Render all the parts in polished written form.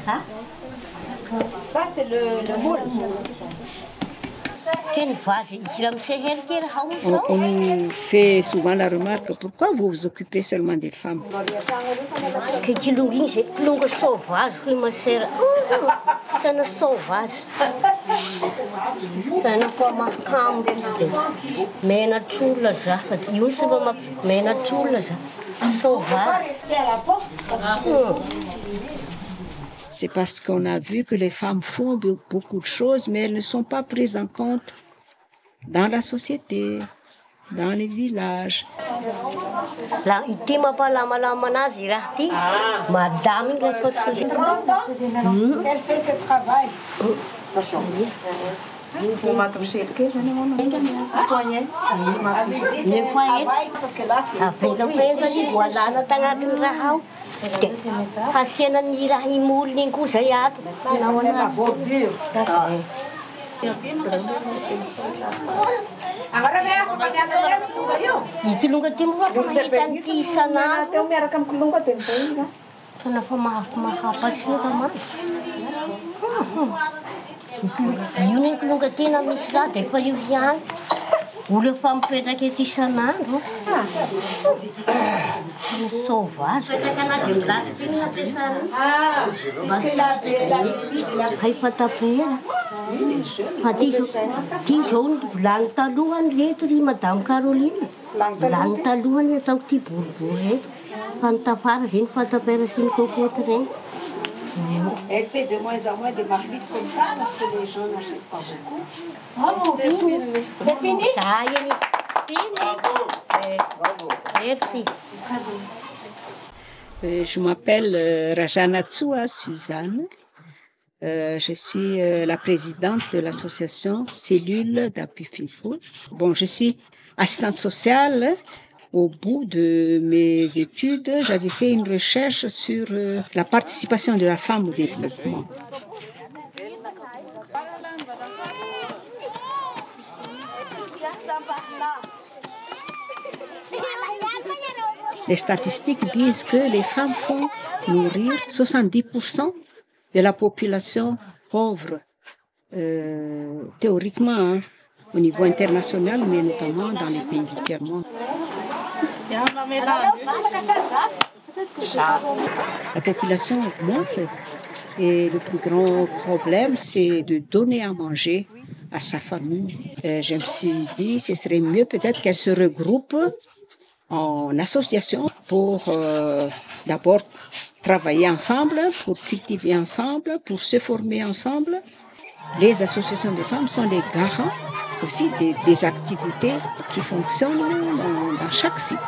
Hein? Ça, c'est le moule. On nous fait souvent la remarque, pourquoi vous vous occupez seulement des femmes? Sauvage, oui, ma chère. C'est un sauvage. C'est un peu ma cam. Mais na chula ça. Il se va mais na chula ça. Sauvage. C'est parce qu'on a vu que les femmes font beaucoup de choses, mais elles ne sont pas prises en compte dans la société, dans les villages. Là, il dit ma pas la malamenage, il a dit. Madame, il a fait 30 ans, elle fait ce travail. Vous m'avez touché le quai, je ne sais pas. Le poignet. Ça fait le fait, ça dit, voilà, la tanga de rahau. Hasiana ni rahi moule ni kusayat. Nawana. Itilunga timur apa hitan di sana? Kenapa mahapa sih kamu? Yun kelunga tina misra depa yuhian. Ule fam peda ke di sana, no? Sauvage. Hai patapera. Ti jaune lang taluhan dito di Madame Caroline. Lang taluhan ya tau ti burbuhe. Pantapara sin patapera sin cocotre. Elle fait de moins en moins de marmites comme ça parce que les gens n'achètent pas beaucoup. C'est fini? Ça y est, fini. Bravo. Merci. Je m'appelle Rajana Tsoua Suzanne. Je suis la présidente de l'association Cellule d'appui FIFO. Bon, je suis assistante sociale. Au bout de mes études, j'avais fait une recherche sur la participation de la femme au développement. Les statistiques disent que les femmes font nourrir 70% de la population pauvre, théoriquement, hein, au niveau international, mais notamment dans les pays du tiers-monde. La population augmente et le plus grand problème, c'est de donner à manger à sa famille. Je me suis dit, ce serait mieux peut-être qu'elle se regroupe en association pour d'abord travailler ensemble, pour cultiver ensemble, pour se former ensemble. Les associations de femmes sont les garants aussi des activités qui fonctionnent dans chaque site.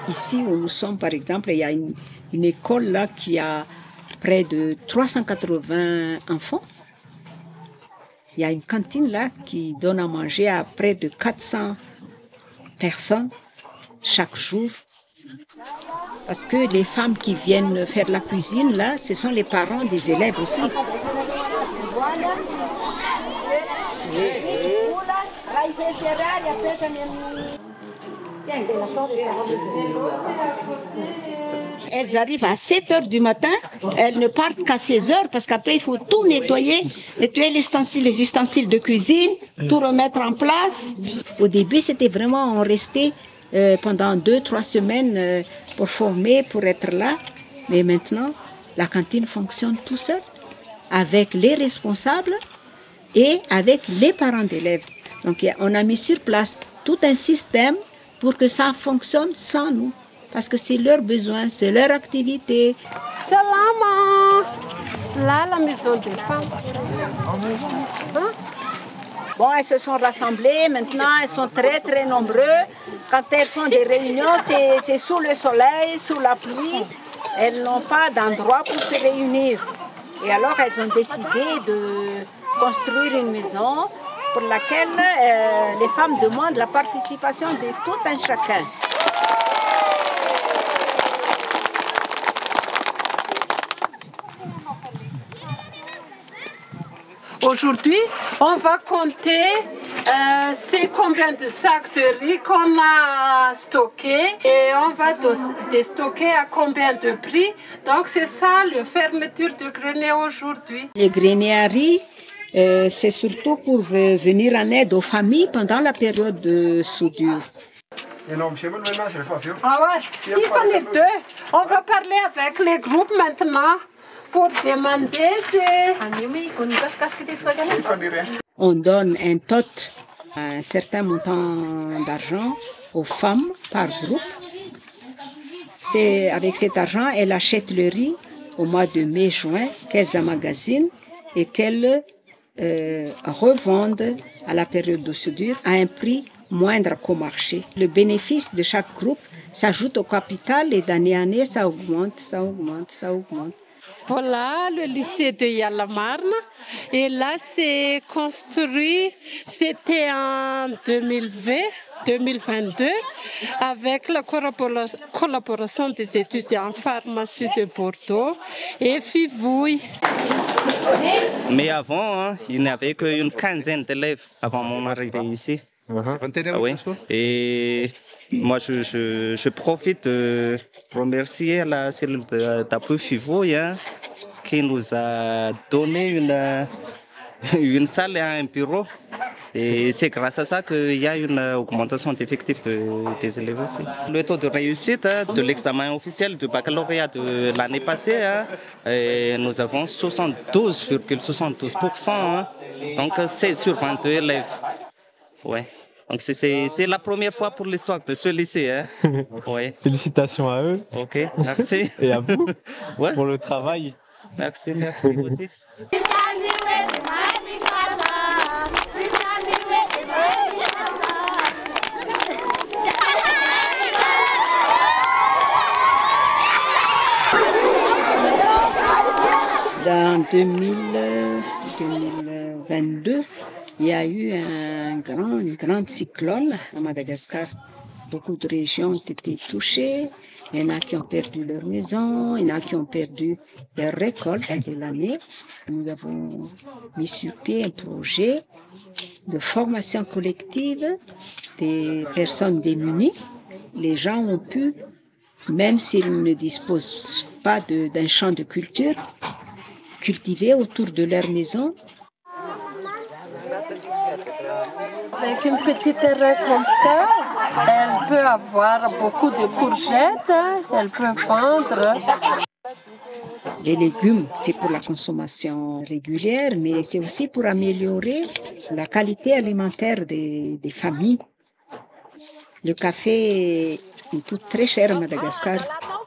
Ici où nous sommes, par exemple, il y a une école là qui a près de 380 enfants. Il y a une cantine là qui donne à manger à près de 400 personnes chaque jour. Parce que les femmes qui viennent faire la cuisine là, ce sont les parents des élèves aussi. Elles arrivent à 7 heures du matin, elles ne partent qu'à 16 heures parce qu'après il faut tout nettoyer les ustensiles de cuisine, tout remettre en place. Au début c'était vraiment, on restait pendant 2-3 semaines pour former, pour être là. Mais maintenant, la cantine fonctionne tout seul, avec les responsables et avec les parents d'élèves. Donc on a mis sur place tout un système pour que ça fonctionne sans nous. Parce que c'est leur besoin, c'est leur activité. Salam. Là, la maison des femmes. Bon, elles se sont rassemblées, maintenant elles sont très très nombreux. Quand elles font des réunions, c'est sous le soleil, sous la pluie. Elles n'ont pas d'endroit pour se réunir. Et alors elles ont décidé de construire une maison pour laquelle les femmes demandent la participation de tout un chacun. Aujourd'hui, on va compter C'est combien de sacs de riz qu'on a stocké et on va déstocker à combien de prix. Donc c'est ça la fermeture du grenier aujourd'hui. Les greniers à riz, c'est surtout pour venir en aide aux familles pendant la période de soudure. Ah ouais, il fallait deux. On va parler avec les groupes maintenant pour demander On donne un tot, un certain montant d'argent aux femmes par groupe. Avec cet argent, elles achètent le riz au mois de mai-juin qu'elles emmagasinent et qu'elles revendent à la période de soudure à un prix moindre qu'au marché. Le bénéfice de chaque groupe s'ajoute au capital et d'année en année, ça augmente, ça augmente, ça augmente. Voilà le lycée de Yalamarne. Et là, c'est construit, c'était en 2022, avec la collaboration des étudiants en pharmacie de Bordeaux et Fivouille. Mais avant, il n'y avait qu'une quinzaine d'élèves avant mon arrivée ici. Oui. Et moi, je profite de remercier la cellule d'appui Fivouille qui nous a donné une salle et un bureau. Et c'est grâce à ça qu'il y a une augmentation d'effectifs des élèves aussi. Le taux de réussite de l'examen officiel du baccalauréat de l'année passée, nous avons 72,72%. Donc c'est sur 22 élèves. Ouais. Donc c'est la première fois pour l'histoire de ce lycée. Ouais. Félicitations à eux. Ok, merci. Et à vous ouais. Pour le travail. Merci, merci aussi. Dans 2022, il y a eu une grande cyclone à Madagascar. Beaucoup de régions ont été touchées. Il y en a qui ont perdu leur maison, il y en a qui ont perdu leur récolte de l'année. Nous avons mis sur pied un projet de formation collective des personnes démunies. Les gens ont pu, même s'ils ne disposent pas d'un champ de culture, cultiver autour de leur maison. Avec une petite terre comme ça, elle peut avoir beaucoup de courgettes, elle peut vendre. Les légumes, c'est pour la consommation régulière, mais c'est aussi pour améliorer la qualité alimentaire des familles. Le café coûte très cher à Madagascar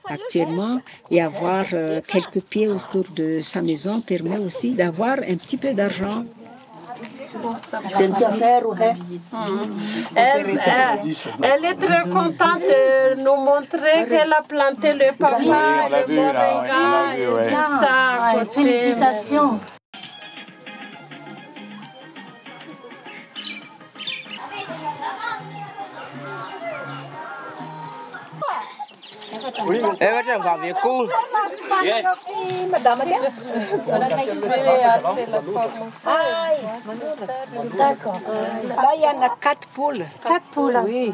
actuellement et avoir quelques pieds autour de sa maison permet aussi d'avoir un petit peu d'argent. Elle est très contente de nous montrer qu'elle a planté le papa, le moringa et tout ça. Félicitations. Oui, em đang vào việc cô. D'accord. Là, il y en a 4 poules. 4 poules. Oui.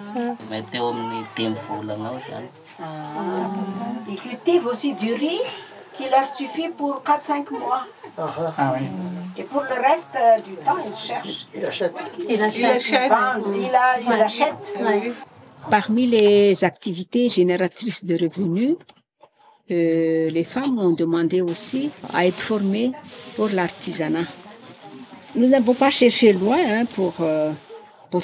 Ils cultivent aussi du riz qui leur suffit pour 4-5 mois. Ah oui. Et pour le reste du temps, ils cherchent. Il achète. Il achète. Ils achètent. Oui. Parmi les activités génératrices de revenus, les femmes ont demandé aussi à être formées pour l'artisanat. Nous n'avons pas cherché loin pour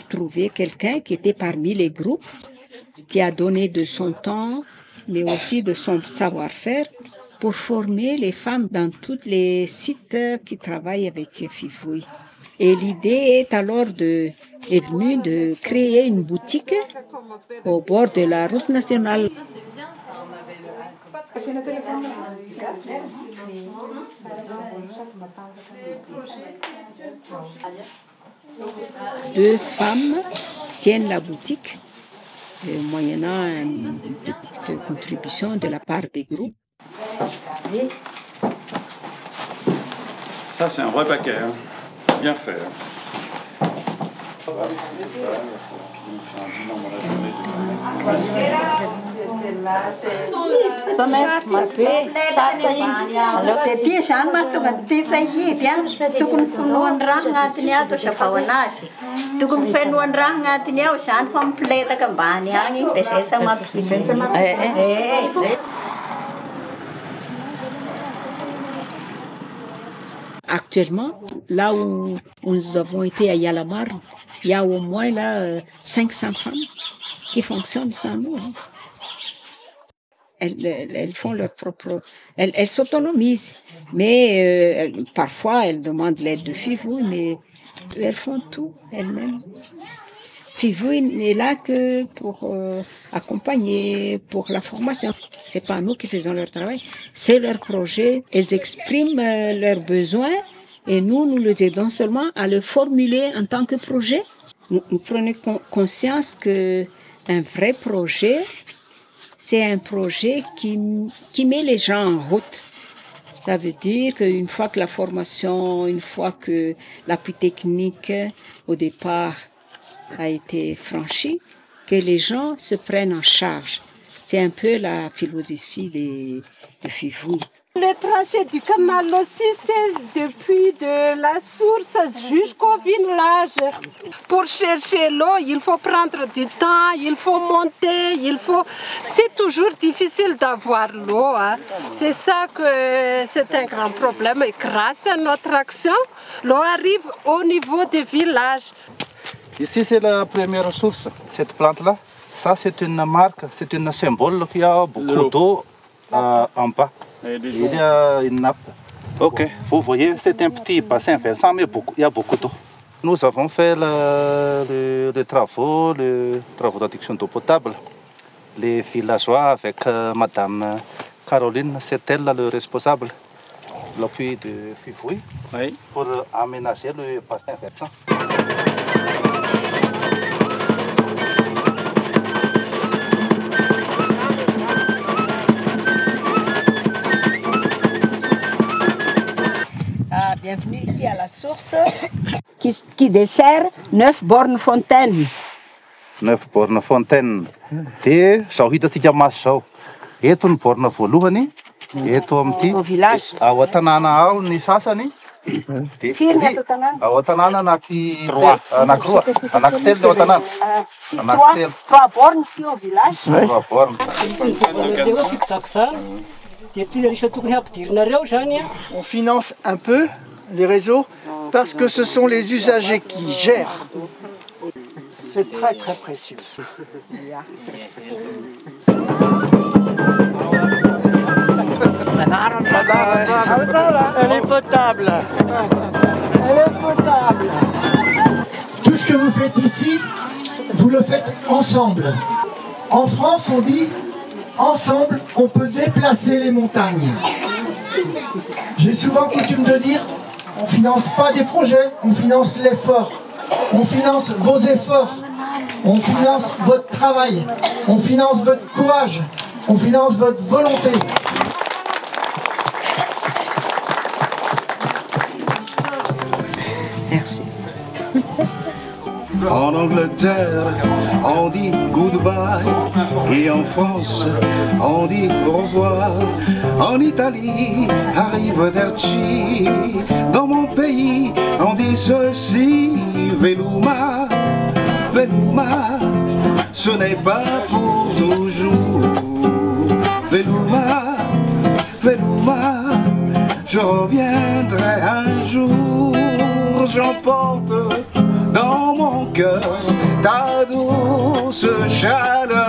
trouver quelqu'un qui était parmi les groupes, qui a donné de son temps, mais aussi de son savoir-faire pour former les femmes dans tous les sites qui travaillent avec Fivouille. Et l'idée est alors est venue de créer une boutique au bord de la route nationale. Deux femmes tiennent la boutique, moyennant une petite contribution de la part des groupes. Ça, c'est un vrai paquet. Hein. Bien fait. Dia izany mahatonga tesahizy a tokony fonoany raha agnatiny ato zao anazy tokony fenoany raha agnatiny ao izany fa mipiletaka ambany agny dia zay sa mampihidy. Actuellement, là où nous avons été à Yalamar, il y a au moins là 500 femmes qui fonctionnent sans nous. Hein. Elles font leur propre... Elles s'autonomisent, mais parfois elles demandent l'aide de Fivou, mais elles font tout elles-mêmes. Fivou n'est là que pour accompagner, pour la formation. C'est pas nous qui faisons leur travail, c'est leur projet. Elles expriment leurs besoins et nous les aidons seulement à le formuler en tant que projet. Nous prenons conscience que un vrai projet, c'est un projet qui met les gens en route. Ça veut dire qu'une fois que la formation, une fois que l'appui technique au départ a été franchi, que les gens se prennent en charge. C'est un peu la philosophie de Fivou. Le trajet du canal aussi, c'est depuis de la source jusqu'au village. Pour chercher l'eau, il faut prendre du temps, il faut monter, c'est toujours difficile d'avoir l'eau. Hein. C'est ça que c'est un grand problème. Et grâce à notre action, l'eau arrive au niveau du village. Ici, c'est la première source, cette plante-là. Ça, c'est une marque, c'est un symbole qui a beaucoup d'eau en bas. Il y a une nappe. Ok, vous voyez, c'est un petit bassin versant, mais il y a beaucoup d'eau. Nous avons fait les travaux d'adduction d'eau potable. Les villageois avec Madame Caroline, c'est elle le responsable. L'appui de Fivou pour aménager le bassin versant. Bienvenue ici à la source qui dessert 9 bornes fontaines. 9 bornes fontaines. Et ça hitantsika maso zao. Eto ny borne voalohany, eto amin'ity. Au village. Ao an-tanàna ao ny sasany. Ao an-tanàna anankitelo ao an-tanàna. 3 bornes ici au village. 3 bornes. On finance un peu les réseaux parce que ce sont les usagers qui gèrent. C'est très très précieux. Elle est potable. Elle est potable. Tout ce que vous faites ici, vous le faites ensemble. En France, on dit ensemble, on peut déplacer les montagnes. J'ai souvent coutume de dire, on ne finance pas des projets, on finance l'effort. On finance vos efforts, on finance votre travail, on finance votre courage, on finance votre volonté. Merci. En Angleterre, on dit goodbye, et en France, on dit au revoir. En Italie, arrivederci. Dans mon pays, on dit ceci, Veluma, Veluma, ce n'est pas pour toujours. Veluma, Veluma, je reviendrai un jour, j'emporte dans mon cœur ta douce chaleur.